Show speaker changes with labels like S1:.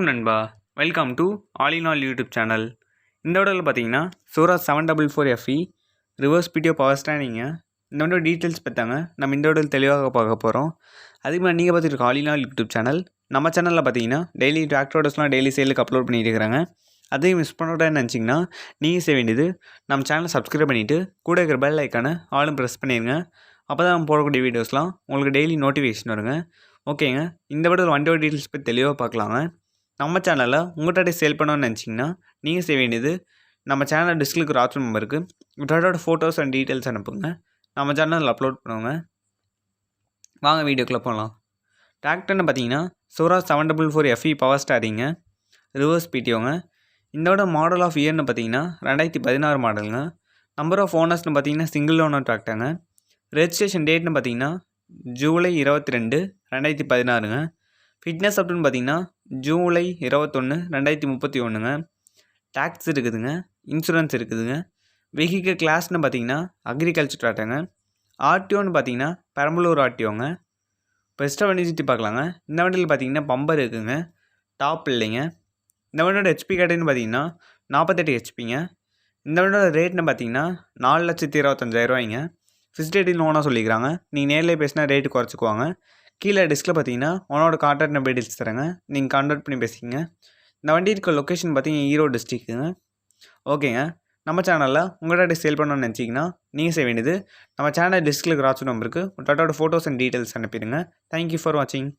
S1: வணக்கம் நண்பா. Welcome to all in all YouTube channel. இந்த வீடியோவில் பார்த்தீங்கன்னா Swaraj 744FE reverse PTO power ஸ்டாண்டிங்க இந்த வீடியோ டீட்டெயில்ஸ் பார்த்தாங்க நம்ம இந்த வீடியோவில் தெளிவாக பார்க்க போகிறோம். அதுக்கு முன்னாடி நீங்கள் பார்த்துருக்க all in all YouTube channel. நம்ம சேனலில் பார்த்தீங்கன்னா டெய்லி டிராக்டரோடஸ்லாம் டெய்லி சேலுக்கு அப்லோட் பண்ணிட்டு இருக்கிறாங்க. அதையும் மிஸ் பண்ணுறேன்னு நினச்சிங்கன்னா நீங்கள் செய்ய வேண்டியது நம்ம சேனலை சப்ஸ்கிரைப் பண்ணிவிட்டு கூட இருக்கிற பெல் ஐக்கானை ஆளும் ப்ரெஸ் பண்ணிடுங்க. அப்போ தான் நம்ம போடக்கூடிய வீடியோஸ்லாம் உங்களுக்கு டெய்லி நோட்டிஃபிகேஷன் வருங்க. ஓகேங்க, இந்த வீடியோவில் வண்டியோட டீட்டெயில்ஸ் பற்றி தெளிவாக பார்க்கலாங்க. நம்ம சேனலில் உங்கள்கிட்ட சேல் பண்ணணும்னு நினச்சிங்கன்னா நீங்கள் செய்ய வேண்டியது நம்ம சேனல் டிஸ்கிலுக்கு ஒரு ஆப்ஷன் நம்பருக்கு உங்களோட ஃபோட்டோஸ் அண்ட் டீட்டெயில்ஸ் அனுப்புங்க. நம்ம சேனலில் அப்லோட் பண்ணுவோங்க. வாங்க வீடியோக்குள்ளே போகலாம். டிராக்டர்னு பார்த்தீங்கன்னா சூராஜ் 744FE பவர் ஸ்டாரிங்க ரிவர்ஸ் பிடிஓங்க. இதோட மாடல் ஆஃப் இயர்னு பார்த்தீங்கன்னா 2016 மாடலுங்க. நம்பர் ஆஃப் ஓனர்ஸ்னு பார்த்தீங்கன்னா சிங்கிள் ஓனர் டிராக்டருங்க. ரெஜிஸ்ட்ரேஷன் டேட்னு பார்த்தீங்கன்னா ஜூலை 22, 2016ங்க. ஃபிட்னஸ் அப்படின்னு பார்த்தீங்கன்னா ஜூலை 21, 2031ங்க. டேக்ஸ் இருக்குதுங்க, இன்சூரன்ஸ் இருக்குதுங்க. வெஹிக்கிள் கிளாஸ்னு பார்த்தீங்கன்னா அக்ரிகல்ச்சர் டிராக்டருங்க. ஆர்டிஓன்னு பார்த்தீங்கன்னா பெரம்பலூர் ஆர்டிஓங்க. பெஸ்ட்டாக வண்டி சுற்றி பார்க்கலாங்க. இந்த வண்டியில் பார்த்தீங்கன்னா பம்பர் இருக்குதுங்க, டாப் இல்லைங்க. இந்த வண்டியோட ஹெச்பி கேட்டன்னு பார்த்தீங்கன்னா 48 ஹெச்பிங்க. இந்த வண்டியோட ரேட்னு பார்த்தீங்கன்னா 4,25,000 ஃபிக்ஸ்ட் ரேட்டில் ஓனாக சொல்லிக்கிறாங்க. நீங்கள் நேரில் பேசினா ரேட்டு குறைச்சிக்குவாங்க. கீழே டிஸ்கில் பார்த்தீங்கன்னா உன்னோட கான்டாக்ட் நம்பர் டீல்ஸ் தரேங்க, நீங்கள் கான்டாக்ட் பண்ணி பேசிக்கங்க. இந்த வண்டி இருக்க லொக்கேஷன் பார்த்தீங்கன்னா ஈரோடு டிஸ்ட்ரிக்ட்டுங்க. ஓகேங்க, நம்ம சேனலில் உங்கள்கிட்ட சேல் பண்ணணும்னு நினச்சிங்கன்னா நீங்கள் செய்ய வேண்டியது நம்ம சேனல் டிஸ்கில் கிராஸ் நம்பருக்கு உங்களோட ஃபோட்டோஸ் அண்ட் டீட்டெயில்ஸ் அனுப்பிடுங்க. தேங்க்யூ ஃபார் வாட்சிங்.